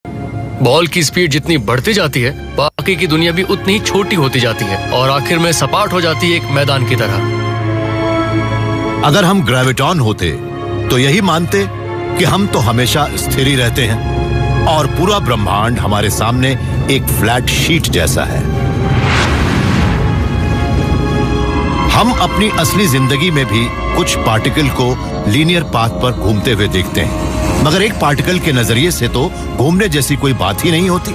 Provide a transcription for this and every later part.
Ball की speed जितनी बढ़ती जाती है, बाकी की दुनिया भी उतनी ही छोटी होती जाती है और आखिर में सपाट हो जाती है एक मैदान की तरह। अगर हम ग्रेविटॉन होते तो यही मानते कि हम तो हमेशा स्थिर ही रहते हैं और पूरा ब्रह्मांड हमारे सामने एक फ्लैट शीट जैसा है। हम अपनी असली जिंदगी में भी कुछ पार्टिकल को लीनियर पाथ पर घूमते हुए देखते हैं, मगर एक पार्टिकल के नजरिए से तो घूमने जैसी कोई बात ही नहीं होती।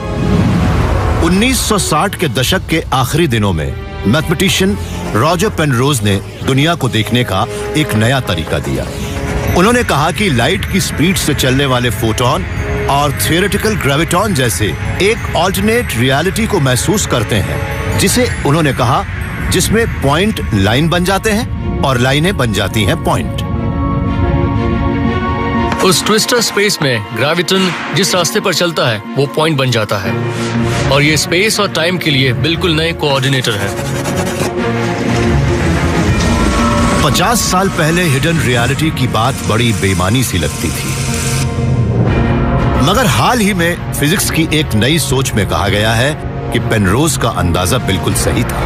1960 के दशक के आखिरी दिनों में मैथमेटिशियन रॉजर पेनरोज ने दुनिया को देखने का एक नया तरीका दिया। उन्होंने कहा कि लाइट की स्पीड से चलने वाले फोटॉन और थियोरेटिकल ग्रेविटॉन जैसे एक ऑल्टरनेट रियलिटी को महसूस करते हैं, जिसे उन्होंने कहा जिसमें पॉइंट लाइन बन जाते हैं और लाइनें बन जाती हैं पॉइंट। उस ट्विस्टर स्पेस में ग्रेविटन जिस रास्ते पर चलता है वो पॉइंट बन जाता है और ये स्पेस और टाइम के लिए बिल्कुल नए कोऑर्डिनेटर है। 50 साल पहले हिडन रियलिटी की बात बड़ी बेईमानी सी लगती थी, मगर हाल ही में फिजिक्स की एक नई सोच में कहा गया है कि पेनरोज का अंदाजा बिल्कुल सही था।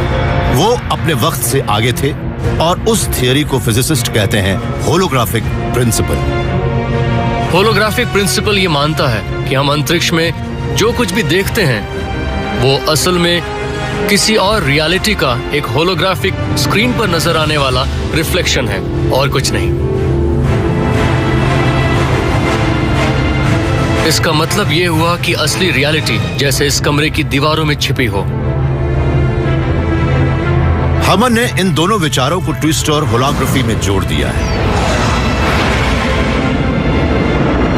वो अपने वक्त से आगे थे और उस थियरी को फिजिसिस्ट कहते हैं होलोग्राफिक प्रिंसिपल। होलोग्राफिक प्रिंसिपल ये मानता है कि हम अंतरिक्ष में जो कुछ भी देखते हैं वो असल में किसी और रियलिटी का एक होलोग्राफिक स्क्रीन पर नजर आने वाला रिफ्लेक्शन है और कुछ नहीं। इसका मतलब ये हुआ कि असली रियलिटी जैसे इस कमरे की दीवारों में छिपी हो। हमन ने इन दोनों विचारों को ट्विस्ट और होलोग्राफी में जोड़ दिया है।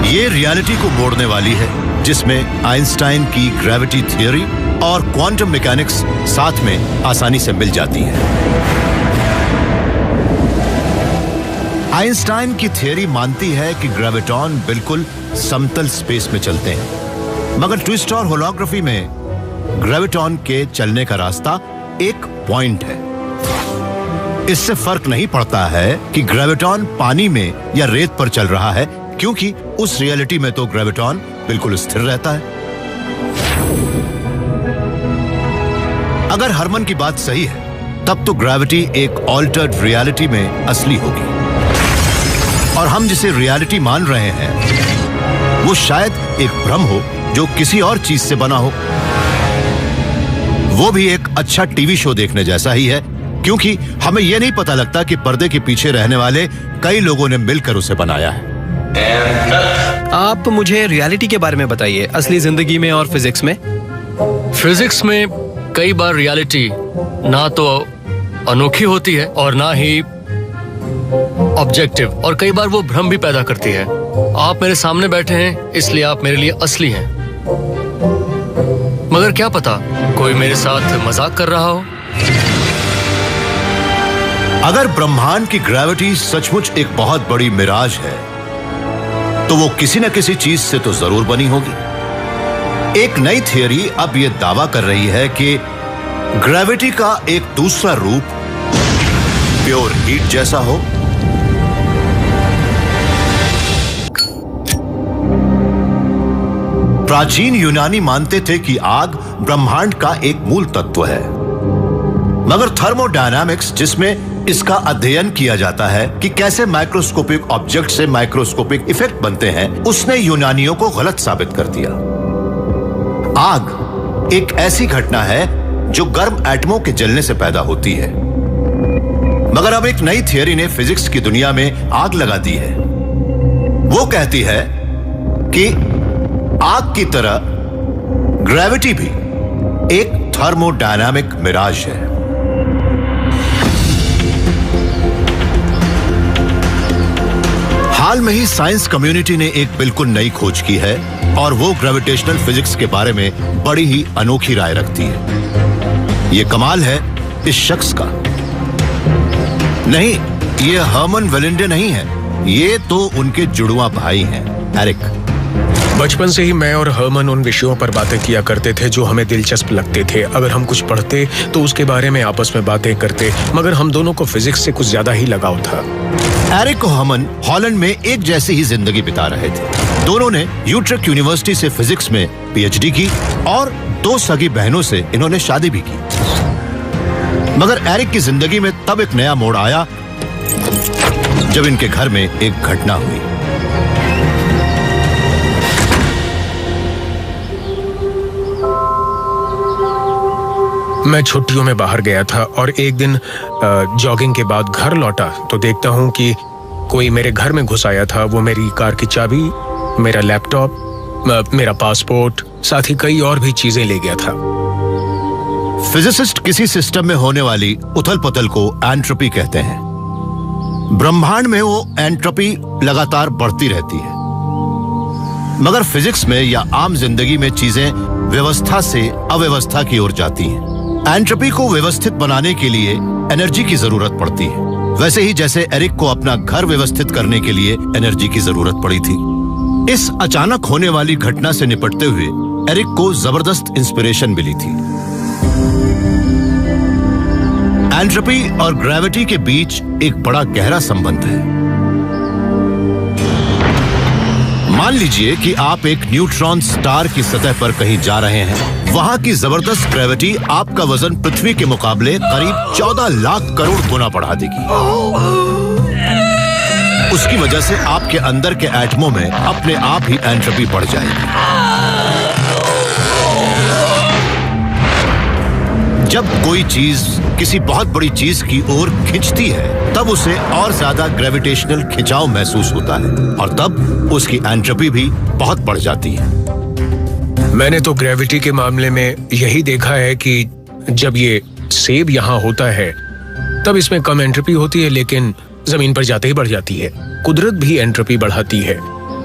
ये रियलिटी को मोड़ने वाली है जिसमें आइंस्टाइन की ग्रेविटी थ्योरी और क्वांटम मैकेनिक्स साथ में आसानी से मिल जाती है। आइंस्टाइन की थ्योरी मानती है कि ग्रेविटॉन बिल्कुल समतल स्पेस में चलते हैं, मगर ट्विस्ट और होलोग्राफी में ग्रेविटॉन के चलने का रास्ता एक पॉइंट है। इससे फर्क नहीं पड़ता है कि ग्रेविटॉन पानी में या रेत पर चल रहा है, क्योंकि उस रियलिटी में तो ग्रेविटॉन बिल्कुल स्थिर रहता है। अगर हरमन की बात सही है तब तो ग्रेविटी एक ऑल्टर्ड रियलिटी में असली होगी और हम जिसे रियलिटी मान रहे हैं वो शायद एक भ्रम हो जो किसी और चीज से बना हो। वो भी एक अच्छा टीवी शो देखने जैसा ही है, क्योंकि हमें यह नहीं पता लगता कि पर्दे के पीछे रहने वाले कई लोगों ने मिलकर उसे बनाया है। आप मुझे रियलिटी के बारे में बताइए, असली जिंदगी में और फिजिक्स में। फिजिक्स में कई बार रियलिटी ना तो अनोखी होती है और ना ही ऑब्जेक्टिव, और कई बार वो भ्रम भी पैदा करती है। आप मेरे सामने बैठे हैं इसलिए आप मेरे लिए असली हैं, मगर क्या पता कोई मेरे साथ मजाक कर रहा हो। अगर ब्रह्मांड की ग्रेविटी सचमुच एक बहुत बड़ी मिराज है तो वो किसी न किसी चीज से तो जरूर बनी होगी। एक नई थियरी अब यह दावा कर रही है कि ग्रेविटी का एक दूसरा रूप प्योर हीट जैसा हो। प्राचीन यूनानी मानते थे कि आग ब्रह्मांड का एक मूल तत्व है, मगर थर्मोडायनामिक्स, जिसमें इसका अध्ययन किया जाता है कि कैसे माइक्रोस्कोपिक ऑब्जेक्ट से माइक्रोस्कोपिक इफेक्ट बनते हैं, उसने यूनानियों को गलत साबित कर दिया। आग एक ऐसी घटना है जो गर्म एटमों के जलने से पैदा होती है, मगर अब एक नई थियरी ने फिजिक्स की दुनिया में आग लगा दी है। वो कहती है कि आग की तरह ग्रेविटी भी एक थर्मोडायनामिक मिराज है। हाल में ही साइंस कम्युनिटी ने एक बिल्कुल नई खोज की है और वो ग्रेविटेशनल फिजिक्स के बारे में बड़ी ही अनोखी राय रखती है। ये कमाल है इस शख्स का। नहीं, ये हर्मन वेलिंडे नहीं है, ये तो उनके जुड़वा भाई हैं, एरिक। बचपन से ही मैं और हर्मन उन विषयों पर बातें किया करते थे जो हमें दिलचस्प लगते थे। अगर हम कुछ पढ़ते तो उसके बारे में आपस में बातें करते, मगर हम दोनों को फिजिक्स से कुछ ज्यादा ही लगाव था। एरिक और हर्मन हॉलैंड में एक जैसी ही जिंदगी बिता रहे थे। दोनों ने यूट्रेक्ट यूनिवर्सिटी से फिजिक्स में पीएचडी की और 2 सगी बहनों से इन्होंने शादी भी की। मगर एरिक की जिंदगी में तब एक नया मोड़ आया जब इनके घर में एक घटना हुई। मैं छुट्टियों में बाहर गया था और एक दिन जॉगिंग के बाद घर लौटा तो देखता हूं कि कोई मेरे घर में घुस आया था। वो मेरी कार की चाबी, मेरा लैपटॉप, मेरा पासपोर्ट, साथ ही कई और भी चीजें ले गया था। फिजिसिस्ट किसी सिस्टम में होने वाली उथल पुथल को एंट्रोपी कहते हैं। ब्रह्मांड में वो एंट्रोपी लगातार बढ़ती रहती है। मगर फिजिक्स में या आम जिंदगी में चीजें व्यवस्था से अव्यवस्था की ओर जाती हैं। एंट्रोपी को व्यवस्थित बनाने के लिए एनर्जी की जरूरत पड़ती है, वैसे ही जैसे एरिक को अपना घर व्यवस्थित करने के लिए एनर्जी की जरूरत पड़ी थी। इस अचानक होने वाली घटना से निपटते हुए एरिक को जबरदस्त इंस्पिरेशन मिली थी। एंट्रोपी और ग्रेविटी के बीच एक बड़ा गहरा संबंध है। मान लीजिए कि आप एक न्यूट्रॉन स्टार की सतह पर कहीं जा रहे हैं। वहां की जबरदस्त ग्रेविटी आपका वजन पृथ्वी के मुकाबले करीब 14 लाख करोड़ गुना बढ़ा देगी। उसकी वजह से आपके अंदर के एटमों में अपने आप ही एंट्रोपी बढ़ जाएगी। जब कोई चीज किसी बहुत बड़ी चीज की ओर खिंचती है तब उसे और ज्यादा ग्रेविटेशनल खिंचाव महसूस होता है और तब उसकी एंट्रोपी भी बहुत बढ़ जाती है। मैंने तो ग्रेविटी के मामले में यही देखा है कि जब ये सेब यहाँ होता है तब इसमें कम एंट्रोपी होती है, लेकिन जमीन पर जाते ही बढ़ जाती है। कुदरत भी एंट्रोपी बढ़ाती है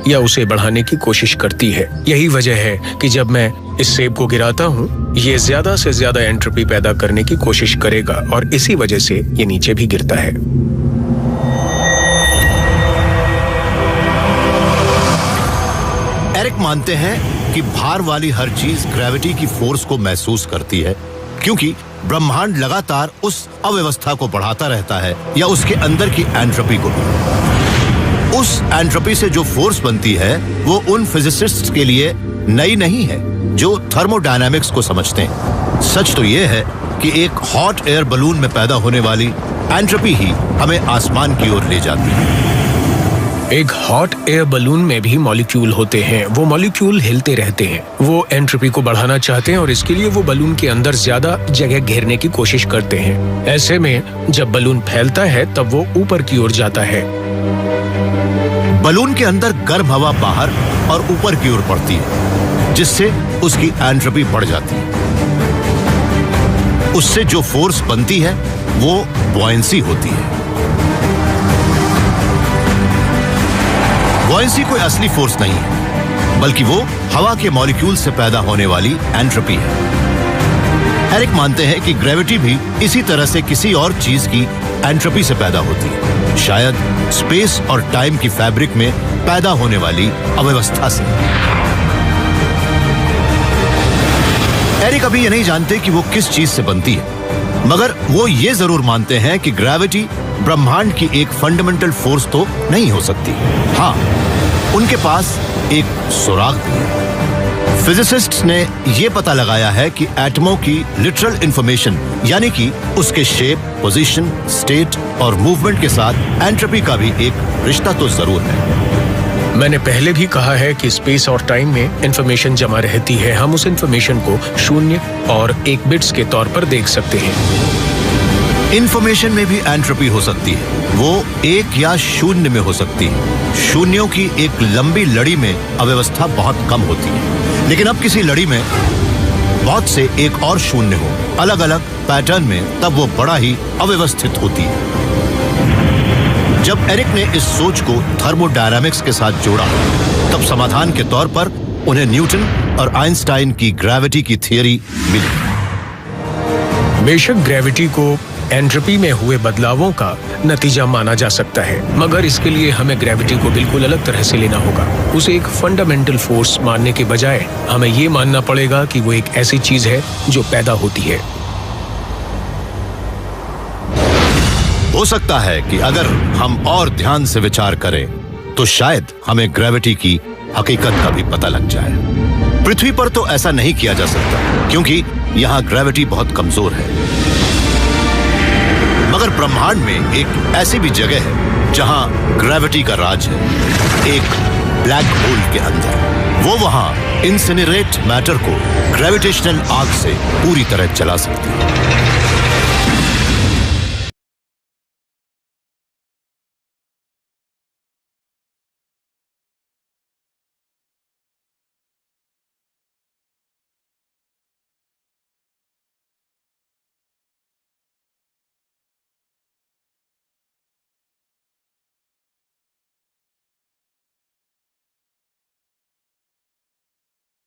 या उसे बढ़ाने की कोशिश करती है। यही वजह है कि जब मैं इस सेब को गिराता हूँ ये ज्यादा से ज्यादा एंट्रोपी पैदा करने की कोशिश करेगा और इसी वजह से ये नीचे भी गिरता है। एरिक मानते हैं कि भार वाली हर चीज ग्रेविटी की फोर्स को महसूस करती है, क्योंकि ब्रह्मांड लगातार उस अव्यवस्था को बढ़ाता रहता है या उसके अंदर की एंट्रोपी को भी। उस एंट्रोपी से जो फोर्स बनती है वो उन फिजिसिस्ट्स के लिए नई नहीं है जो थर्मोडायनामिक्स को समझते हैं। सच तो ये है कि एक हॉट एयर बलून में पैदा होने वाली एंट्रोपी ही हमें आसमान की ओर ले जाती है। एक हॉट एयर बलून में भी मॉलिक्यूल होते हैं। वो मॉलिक्यूल हिलते रहते हैं। वो एंट्रोपी को बढ़ाना चाहते हैं और इसके लिए वो बलून के अंदर ज्यादा जगह घेरने की कोशिश करते हैं। ऐसे में जब बलून फैलता है तब वो ऊपर की ओर जाता है। बलून के अंदर गर्म हवा बाहर और ऊपर की ओर पड़ती है, जिससे उसकी एंट्रोपी बढ़ जाती है। उससे जो फोर्स बनती है वो बॉयंसी होती है। बॉयंसी कोई असली फोर्स नहीं है, बल्कि वो हवा के मॉलिक्यूल से पैदा होने वाली एंट्रोपी है। एरिक मानते हैं कि ग्रेविटी भी इसी तरह से किसी और चीज की एंट्रोपी से पैदा होती है, शायद स्पेस और टाइम की फैब्रिक में पैदा होने वाली अव्यवस्था से। एरिक अभी ये नहीं जानते कि वो किस चीज से बनती है, मगर वो ये जरूर मानते हैं कि ग्रेविटी ब्रह्मांड की एक फंडामेंटल फोर्स तो नहीं हो सकती। हाँ, उनके पास एक सुराग भी है। फिजिसिस्ट्स ने यह पता लगाया है कि एटमों की लिटरल इंफॉर्मेशन यानी कि उसके शेप, पोजीशन, स्टेट और मूवमेंट के साथ एंट्रोपी का भी एक रिश्ता तो जरूर है। मैंने पहले भी कहा है कि स्पेस और टाइम में इंफॉर्मेशन जमा रहती है। हम उस इंफॉर्मेशन को 0 और 1 बिट्स के तौर पर देख सकते हैं। इंफॉर्मेशन में भी एंट्रोपी हो सकती है। वो 1 या 0 में हो सकती है। शून्यों की एक लंबी लड़ी में अव्यवस्था बहुत कम होती है, लेकिन अब किसी लड़ी में बहुत से एक और 0 हो अलग अलग पैटर्न में, तब वो बड़ा ही अव्यवस्थित होती है। जब एरिक ने इस सोच को थर्मोडायनामिक्स के साथ जोड़ा, तब समाधान के तौर पर उन्हें न्यूटन और आइंस्टाइन की ग्रेविटी की थियरी मिली। बेशक ग्रेविटी को एंट्रोपी में हुए बदलावों का नतीजा माना जा सकता है, मगर इसके लिए हमें ग्रेविटी को बिल्कुल अलग तरह से लेना होगा। उसे एक फंडामेंटल फोर्स मानने के बजाय हमें ये मानना पड़ेगा कि वो एक ऐसी चीज है जो पैदा होती है। हो सकता है कि अगर हम और ध्यान से विचार करें तो शायद हमें ग्रेविटी की हकीकत का भी पता लग जाए। पृथ्वी पर तो ऐसा नहीं किया जा सकता क्योंकि यहाँ ग्रेविटी बहुत कमजोर है, मगर ब्रह्मांड में एक ऐसी भी जगह है जहां ग्रेविटी का राज है, एक ब्लैक होल के अंदर। वो वहां इंसिनरेट मैटर को ग्रेविटेशनल आग से पूरी तरह जला सकती है।